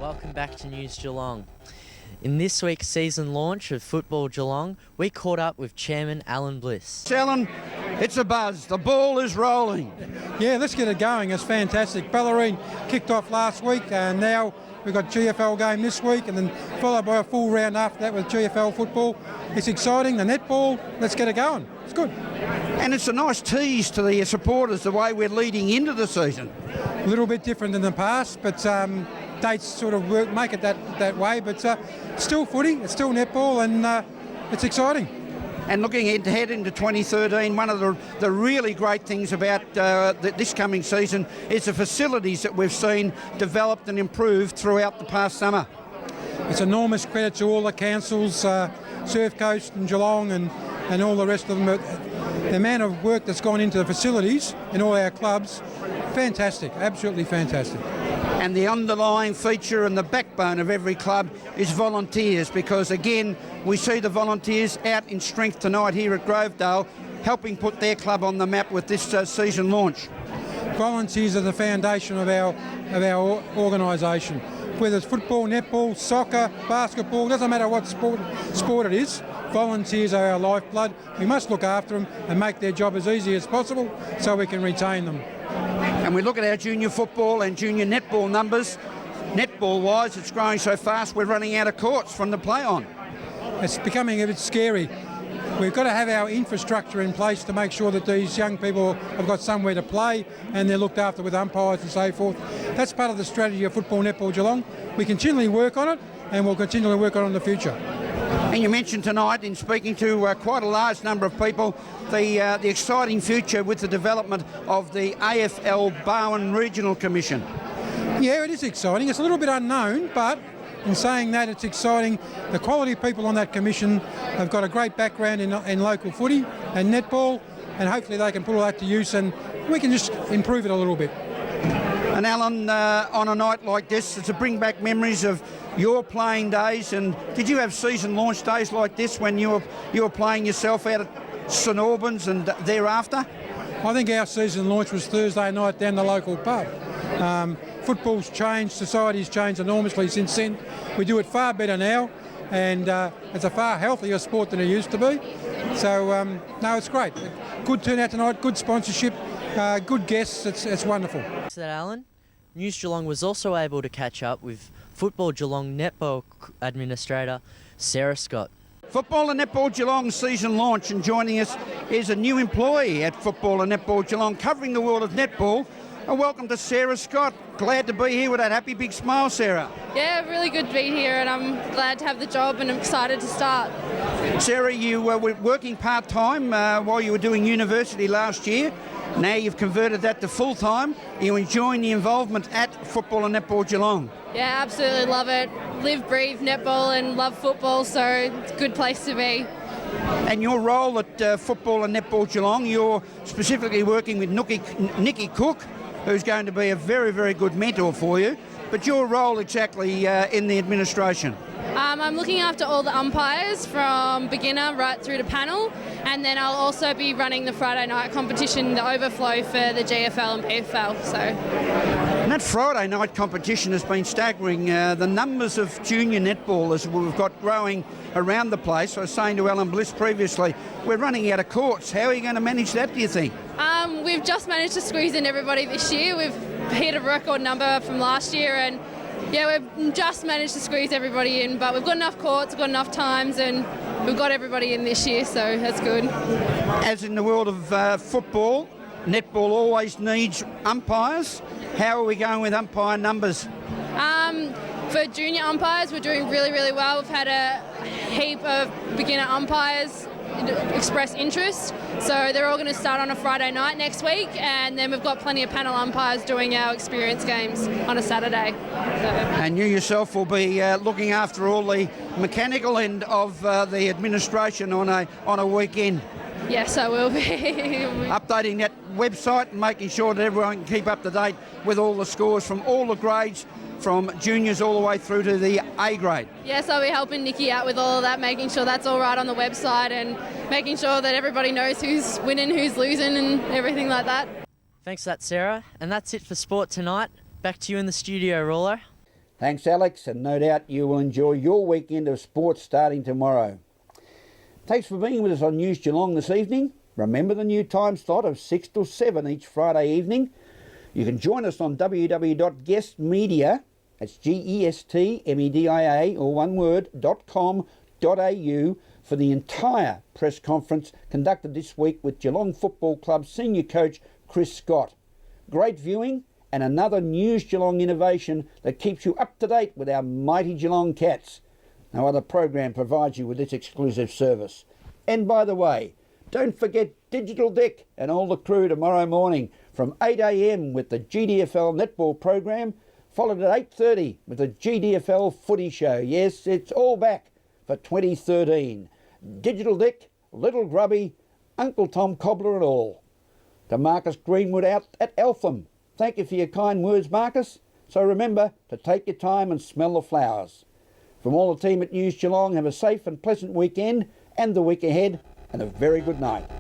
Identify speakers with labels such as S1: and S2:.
S1: Welcome back to News Geelong. In this week's season launch of Football Geelong, we caught up with Chairman Alan Bliss.
S2: Alan, it's a buzz. The ball is rolling.
S3: Yeah, let's get it going. It's fantastic. Ballerine kicked off last week, and now we've got GFL game this week, and then followed by a full round after that with GFL football. It's exciting. The netball, let's get it going. It's good.
S2: And it's a nice tease to the supporters the way we're leading into the season.
S3: A little bit different than the past, but dates sort of make it that way. But still footy, it's still netball, and it's exciting.
S2: And looking ahead into 2013, one of the really great things about this coming season is the facilities that we've seen developed and improved throughout the past summer.
S3: It's enormous credit to all the councils, Surf Coast and Geelong and all the rest of them. The amount of work that's gone into the facilities in all our clubs, fantastic, absolutely fantastic.
S2: And the underlying feature and the backbone of every club is volunteers, because again we see the volunteers out in strength tonight here at Grovedale, helping put their club on the map with this season launch.
S3: Volunteers are the foundation of our organisation. Whether it's football, netball, soccer, basketball, doesn't matter what sport it is, volunteers are our lifeblood. We must look after them and make their job as easy as possible so we can retain them.
S2: And we look at our junior football and junior netball numbers. Netball-wise, it's growing so fast we're running out of courts from the play on.
S3: It's becoming a bit scary. We've got to have our infrastructure in place to make sure that these young people have got somewhere to play and they're looked after with umpires and so forth. That's part of the strategy of Football Netball Geelong. We continually work on it, and we'll continually work on it in the future.
S2: And you mentioned tonight, in speaking to quite a large number of people, the exciting future with the development of the AFL Barwon Regional Commission.
S3: Yeah, it is exciting. It's a little bit unknown, but in saying that, it's exciting. The quality people on that commission have got a great background in local footy and netball, and hopefully they can put all that to use and we can just improve it a little bit.
S2: And Alan, on a night like this, it's to bring back memories of your playing days. And did you have season launch days like this when you were playing yourself out at St Albans and thereafter?
S3: I think our season launch was Thursday night down the local pub. Football's changed, society's changed enormously since then. We do it far better now, and it's a far healthier sport than it used to be. So, no, it's great. Good turnout tonight, good sponsorship, good guests, it's wonderful.
S1: Thanks for that, Alan. News Geelong was also able to catch up with Football Geelong Netball Administrator Sarah Scott.
S2: Football and Netball Geelong season launch, and joining us is a new employee at Football and Netball Geelong covering the world of netball. And welcome to Sarah Scott. Glad to be here with that happy big smile, Sarah.
S4: Yeah, really good to be here, and I'm glad to have the job and I'm excited to start.
S2: Sarah, you were working part-time while you were doing university last year. Now you've converted that to full-time. You're enjoying the involvement at Football and Netball Geelong.
S4: Yeah, absolutely love it. Live, breathe netball and love football, so it's a good place to be.
S2: And your role at Football and Netball Geelong, you're specifically working with Nikki Cook, who's going to be a very, very good mentor for you. But your role exactly in the administration?
S4: I'm looking after all the umpires from beginner right through to panel, and then I'll also be running the Friday night competition, the overflow for the GFL and PFL. And
S2: that Friday night competition has been staggering. The numbers of junior netballers we've got growing around the place. I was saying to Alan Bliss previously, we're running out of courts. How are you going to manage that, do you think?
S4: We've just managed to squeeze in everybody this year. We've hit a record number from last year, and yeah, we've just managed to squeeze everybody in, but we've got enough courts, we've got enough times, and we've got everybody in this year, so that's good.
S2: As in the world of football, netball always needs umpires. How are we going with umpire numbers?
S4: For junior umpires, we're doing really, really well. We've had a heap of beginner umpires express interest, so they're all going to start on a Friday night next week, and then we've got plenty of panel umpires doing our experience games on a Saturday.
S2: And you yourself will be looking after all the mechanical end of the administration on a weekend.
S4: Yes, I will be.
S2: Updating that website and making sure that everyone can keep up to date with all the scores from all the grades, from juniors all the way through to the A grade.
S4: Yes, I'll be helping Nikki out with all of that, making sure that's all right on the website and making sure that everybody knows who's winning, who's losing and everything like that.
S1: Thanks for that, Sarah. And that's it for sport tonight. Back to you in the studio, Rollo.
S2: Thanks, Alex, and no doubt you will enjoy your weekend of sports starting tomorrow. Thanks for being with us on News Geelong this evening. Remember the new time slot of 6 till 7 each Friday evening. You can join us on www.guestmedia, that's GESTMEDIA, or one word, .com.au for the entire press conference conducted this week with Geelong Football Club senior coach Chris Scott. Great viewing and another News Geelong innovation that keeps you up to date with our mighty Geelong Cats. No other program provides you with this exclusive service. And by the way, don't forget Digital Dick and all the crew tomorrow morning from 8 a.m. with the GDFL netball program, followed at 8:30 with the GDFL footy show. Yes, it's all back for 2013. Digital Dick, Little Grubby, Uncle Tom Cobbler and all. To Marcus Greenwood out at Eltham. Thank you for your kind words, Marcus. So remember to take your time and smell the flowers. From all the team at News Geelong, have a safe and pleasant weekend and the week ahead, and a very good night.